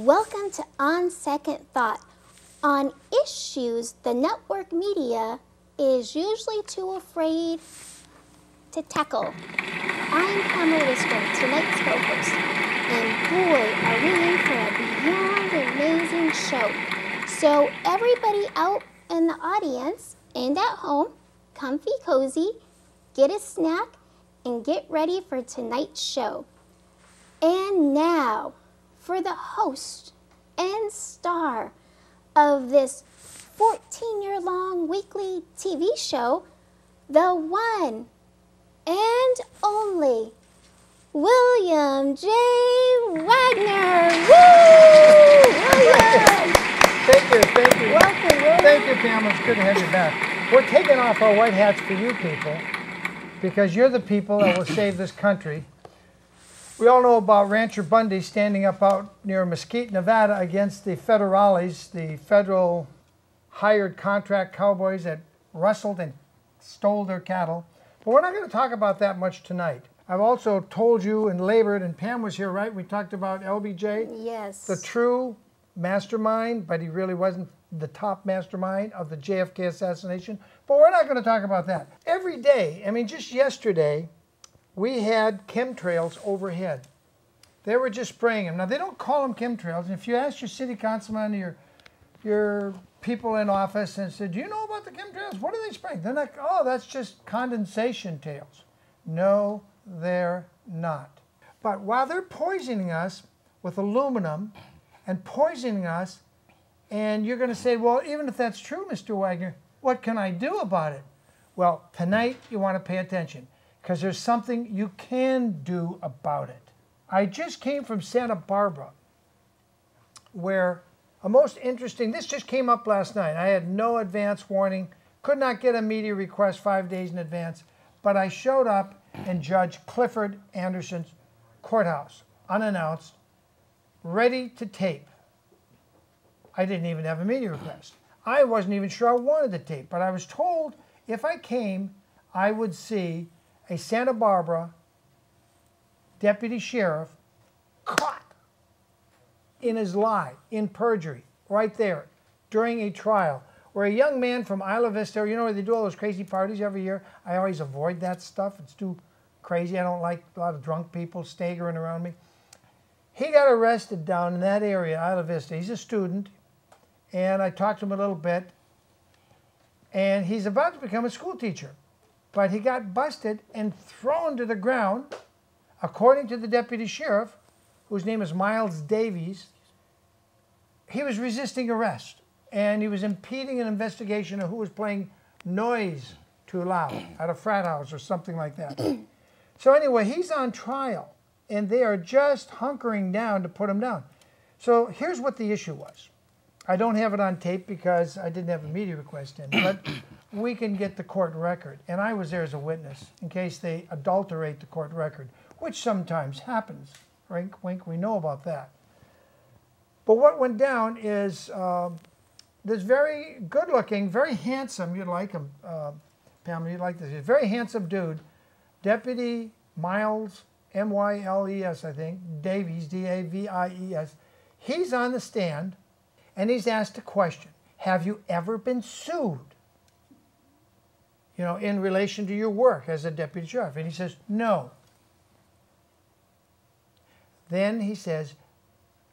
Welcome to On Second Thought, on issues the network media is usually too afraid to tackle. I'm Pamela Wistrom, tonight's co-host, and boy, are we in for a beyond amazing show. So everybody out in the audience and at home, comfy cozy, get a snack, and get ready for tonight's show. And now, for the host and star of this 14-year-long weekly TV show, the one and only William J. Wagener. Woo! William! Thank you. Welcome, William. Thank you, Pam. It's good to have you back. We're taking off our white hats for you people because you're the people that will save this country. We all know about Rancher Bundy standing up out near Mesquite, Nevada against the federales, the federal hired contract cowboys that rustled and stole their cattle. But we're not going to talk about that much tonight. I've also told you and labored, and Pam was here, right? We talked about LBJ. Yes. The true mastermind, but he really wasn't the top mastermind of the JFK assassination. But we're not going to talk about that. Every day, I mean, just yesterday, we had chemtrails overhead. They were just spraying them. Now, they don't call them chemtrails. And if you ask your city councilman, your people in office, and said, do you know about the chemtrails? What are they spraying? They're like, oh, that's just condensation tails. No, they're not. But while they're poisoning us with aluminum and poisoning us, and you're going to say, well, even if that's true, Mr. Wagener, what can I do about it? Well, tonight you want to pay attention, because there's something you can do about it. I just came from Santa Barbara, where a most interesting, this just came up last night. I had no advance warning, could not get a media request 5 days in advance, but I showed up in Judge Clifford Anderson's courthouse, unannounced, ready to tape. I didn't even have a media request. I wasn't even sure I wanted to tape, but I was told if I came, I would see a Santa Barbara deputy sheriff caught in his lie, in perjury, right there, during a trial, where a young man from Isla Vista, you know where they do all those crazy parties every year? I always avoid that stuff. It's too crazy. I don't like a lot of drunk people staggering around me. He got arrested down in that area, Isla Vista. He's a student, and I talked to him a little bit, and he's about to become a school teacher. But he got busted and thrown to the ground, according to the deputy sheriff, whose name is Myles Davies. He was resisting arrest, and he was impeding an investigation of who was playing noise too loud at a frat house or something like that. So anyway, he's on trial, and they are just hunkering down to put him down. So here's what the issue was. I don't have it on tape because I didn't have a media request in, but we can get the court record. And I was there as a witness in case they adulterate the court record, which sometimes happens. Wink, wink, we know about that. But what went down is this very good-looking, very handsome, you'd like him, Pamela, you'd like this, a very handsome dude, Deputy Myles, M-Y-L-E-S, I think, Davies, D-A-V-I-E-S. He's on the stand, and he's asked a question. Have you ever been sued? You know, in relation to your work as a deputy sheriff? And he says, no. Then he says,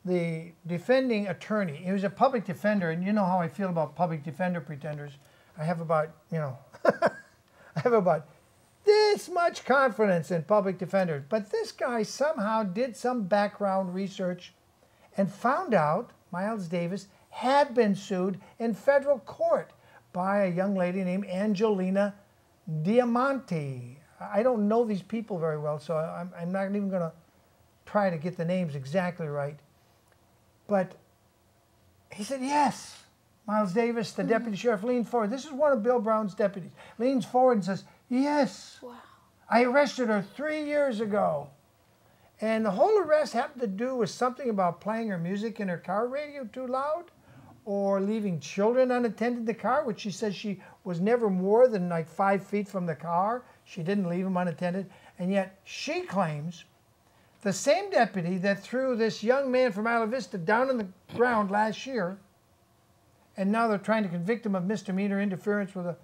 the defending attorney, he was a public defender, and you know how I feel about public defender pretenders. I have about, you know, I have about this much confidence in public defenders. But this guy somehow did some background research and found out Myles Davies had been sued in federal court by a young lady named Angelina Dettimanti. I don't know these people very well, so I'm not even going to try to get the names exactly right. But he said, yes. Myles Davies, the deputy sheriff, leaned forward. This is one of Bill Brown's deputies. Leans forward and says, yes. Wow. I arrested her 3 years ago. And the whole arrest happened to do with something about playing her music in her car radio too loud, or leaving children unattended in the car, which she says she was never more than like 5 feet from the car. She didn't leave them unattended. And yet she claims The same deputy that threw this young man from Isla Vista down on the ground last year, and now they're trying to convict him of misdemeanor interference with a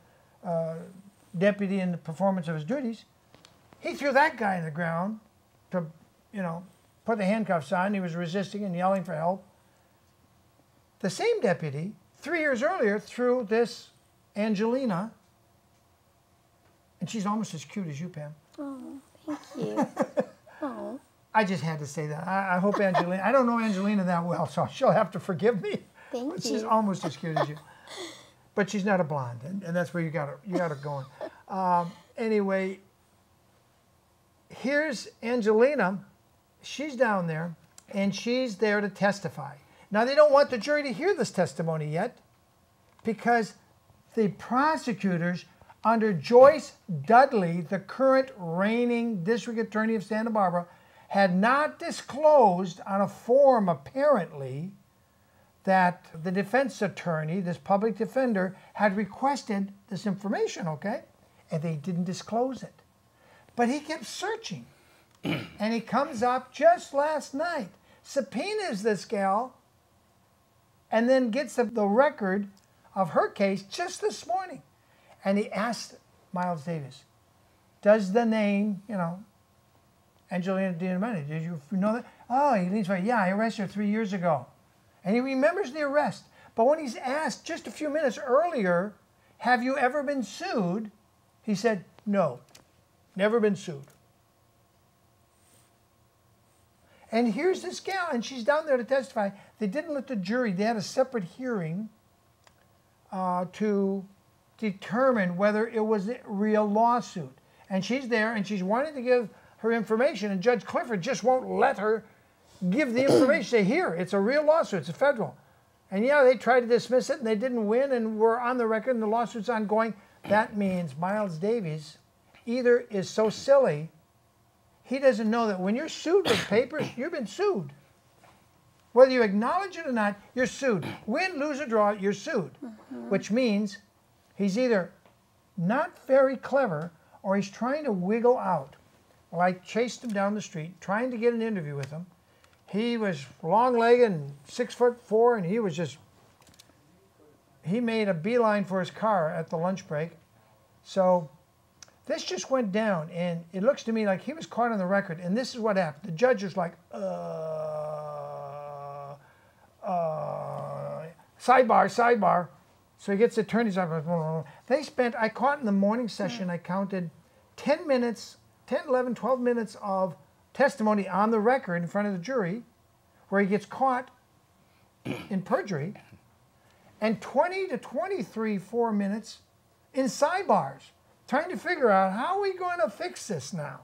deputy in the performance of his duties, he threw that guy in the ground to, you know, put the handcuffs on. He was resisting and yelling for help. The same deputy, 3 years earlier, threw this Angelina, and she's almost as cute as you, Pam. Oh, thank you. Oh. I just had to say that. I hope Angelina, I don't know Angelina that well, so she'll have to forgive me. Thank you. She's almost as cute as you. But she's not a blonde, and that's where you got her going. Anyway, here's Angelina. She's down there, and she's there to testify. Now, they don't want the jury to hear this testimony yet because the prosecutors under Joyce Dudley, the current reigning district attorney of Santa Barbara, had not disclosed on a form, apparently, that the defense attorney, this public defender, had requested this information, okay? And they didn't disclose it. But he kept searching. And he comes up just last night, subpoenas this gal, and then gets the record of her case just this morning. And he asked Myles Davies, does the name, you know, Angelina Dettimanti, did you know that? Oh, he leans forward, yeah, I arrested her 3 years ago. And he remembers the arrest. But when he's asked just a few minutes earlier, have you ever been sued? He said, no, never been sued. And here's this gal, and she's down there to testify. They didn't let the jury, they had a separate hearing to determine whether it was a real lawsuit. And she's there, and she's wanting to give her information, and Judge Clifford just won't let her give the information. Say, here, it's a real lawsuit, it's a federal. And yeah, they tried to dismiss it, and they didn't win, and we're on the record, and the lawsuit's ongoing. That means Myles Davies either is so silly, he doesn't know that when you're sued with papers, you've been sued. Whether you acknowledge it or not, you're sued. Win, lose, or draw, you're sued. Which means he's either not very clever or he's trying to wiggle out. Well, I chased him down the street, trying to get an interview with him. He was long-legged and 6'4", and he was just, he made a beeline for his car at the lunch break. So this just went down, and it looks to me like he was caught on the record, and this is what happened. The judge was like, sidebar, sidebar. So he gets the attorney's office. They spent, I caught in the morning session, I counted 10 minutes, 10, 11, 12 minutes of testimony on the record in front of the jury where he gets caught in perjury, and 20 to 4 minutes in sidebars, trying to figure out how are we going to fix this now.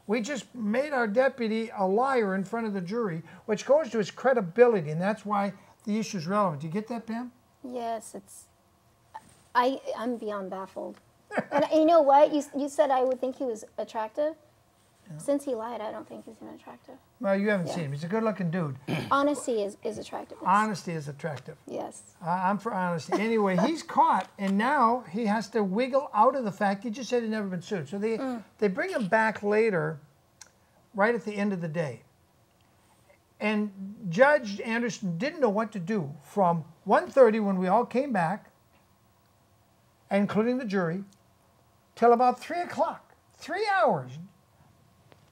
We just made our deputy a liar in front of the jury, which goes to his credibility, and that's why the issue is relevant. Do you get that, Pam? Yes, it's. I'm beyond baffled. And you know what? You said I would think he was attractive. Yeah. Since he lied, I don't think he's even attractive. Well, you haven't seen him. He's a good-looking dude. Honesty is attractive. Honesty is attractive. Yes. I'm for honesty. Anyway, he's caught, and now he has to wiggle out of the fact he just said he'd never been sued. So they bring him back later, right at the end of the day. And Judge Anderson didn't know what to do from 1:30 when we all came back, including the jury, till about 3 o'clock. 3 hours.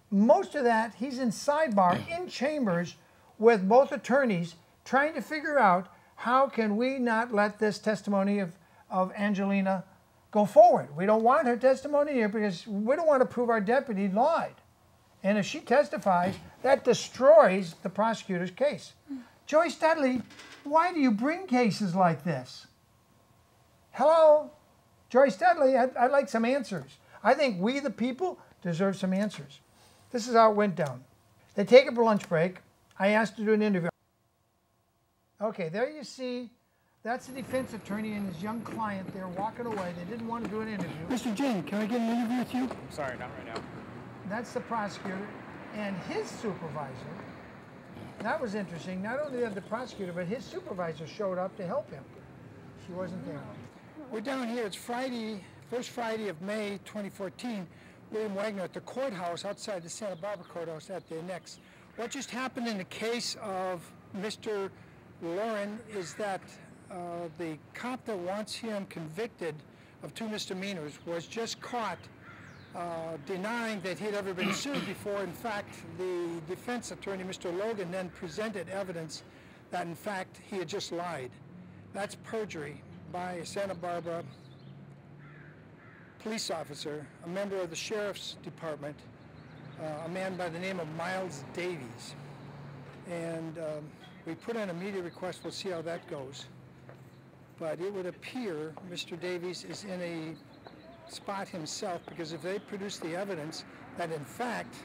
Most of that, he's in sidebar, in chambers, with both attorneys, trying to figure out how can we not let this testimony of Angelina go forward. We don't want her testimony here because we don't want to prove our deputy lied. And if she testifies, that destroys the prosecutor's case. Joyce Dudley, why do you bring cases like this? Hello? Joyce Dudley, I'd like some answers. I think we, the people, deserve some answers. This is how it went down. They take up a lunch break. I asked to do an interview. Okay, there you see, that's the defense attorney and his young client. They're walking away. They didn't want to do an interview. Mr. Jane, can I get an interview with you? I'm sorry, not right now. That's the prosecutor and his supervisor. That was interesting. Not only did the prosecutor, but his supervisor showed up to help him. She wasn't there. We're down here. It's Friday, first Friday of May 2014. William Wagener at the courthouse outside the Santa Barbara courthouse at the Annex. What just happened in the case of Mr. Lauren is that the cop that wants him convicted of 2 misdemeanors was just caught denying that he'd ever been sued before. In fact, the defense attorney, Mr. Logan, then presented evidence that in fact he had just lied. That's perjury by a Santa Barbara police officer, a member of the Sheriff's Department, a man by the name of Myles Davies. And we put in a media request. We'll see how that goes. But it would appear Mr. Davies is in a spot himself, because if they produce the evidence that in fact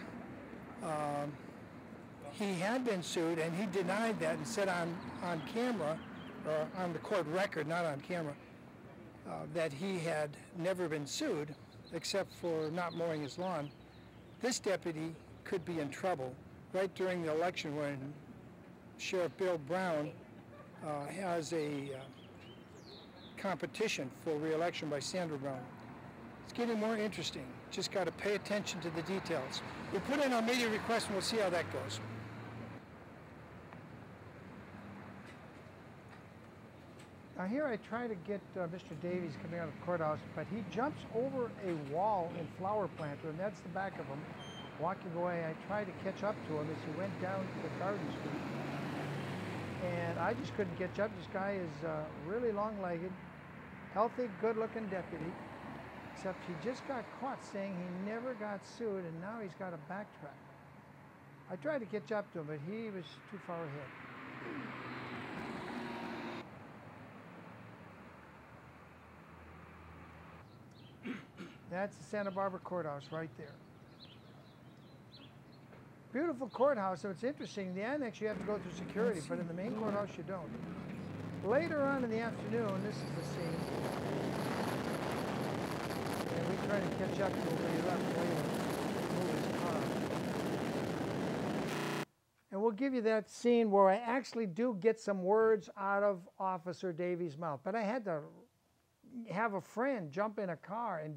he had been sued, and he denied that and said on camera, or on the court record, not on camera, that he had never been sued except for not mowing his lawn, this deputy could be in trouble right during the election when Sheriff Bill Brown has a competition for re-election by Sandra Brown. It's getting more interesting. Just got to pay attention to the details. We'll put in our media request and we'll see how that goes. Now here I try to get Mr. Davies coming out of the courthouse, but he jumps over a wall in flower planter, and that's the back of him, walking away. I tried to catch up to him as he went down to the Garden Street, and I just couldn't catch up. This guy is really long-legged, healthy, good-looking deputy, except he just got caught saying he never got sued, and now he's got to backtrack. I tried to catch up to him, but he was too far ahead. That's the Santa Barbara courthouse right there. Beautiful courthouse, so it's interesting. The annex you have to go through security, but in the main courthouse you don't. Later on in the afternoon, this is the scene. And we try to catch up to where he left later. Move his car. And we'll give you that scene where I actually do get some words out of Officer Davies' mouth. But I had to have a friend jump in a car and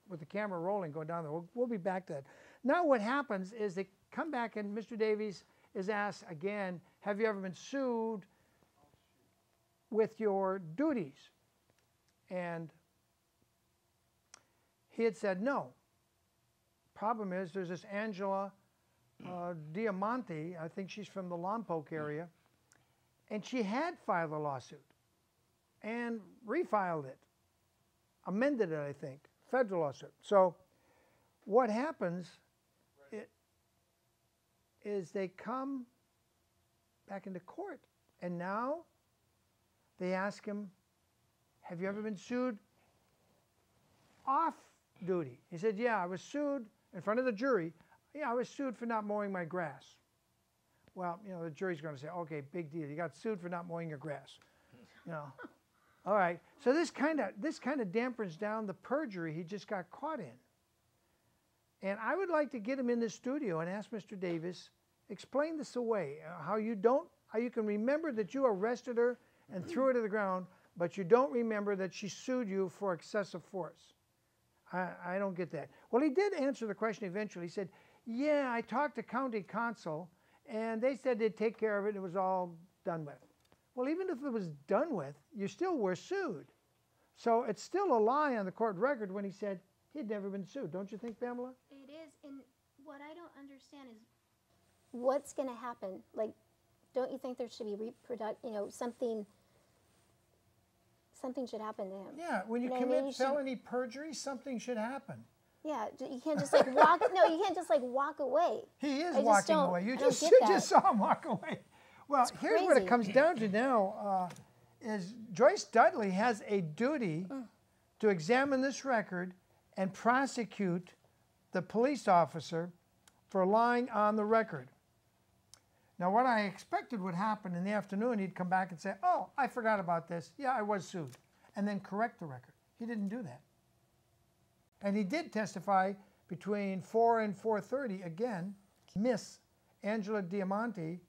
with the camera rolling, go down there. We'll be back to that. Now what happens is they come back and Mr. Davies is asked again, have you ever been sued with your duties? And he had said no. Problem is there's this Angelina Dettimanti, I think she's from the Lompoc area, and she had filed a lawsuit and refiled it, amended it, I think. Federal lawsuit. So what happens is they come back into court, and now they ask him, have you ever been sued off duty? He said, yeah, I was sued in front of the jury. Yeah, I was sued for not mowing my grass. Well, you know, the jury's going to say, okay, big deal. You got sued for not mowing your grass. You know. All right, so this kind of dampens down the perjury he just got caught in. And I would like to get him in the studio and ask Mr. Davies, explain this away, how you can remember that you arrested her and threw her to the ground, but you don't remember that she sued you for excessive force. I don't get that. Well, he did answer the question eventually. He said, yeah, I talked to County Counsel, and they said they'd take care of it, and it was all done with. Well, even if it was done with, you still were sued. So it's still a lie on the court record when he said he'd never been sued. Don't you think, Pamela? It is, and what I don't understand is what's going to happen. Like, don't you think there should be something should happen to him? Yeah, when you commit felony perjury, something should happen. Yeah, you can't just like walk. No, you can't just like walk away. He is walking away. You just saw him walk away. Well, here's what it comes down to now, is Joyce Dudley has a duty to examine this record and prosecute the police officer for lying on the record. Now, what I expected would happen in the afternoon, he'd come back and say, oh, I forgot about this. Yeah, I was sued. And then correct the record. He didn't do that. And he did testify between 4 and 4:30 again. Miss Angelina Dettimanti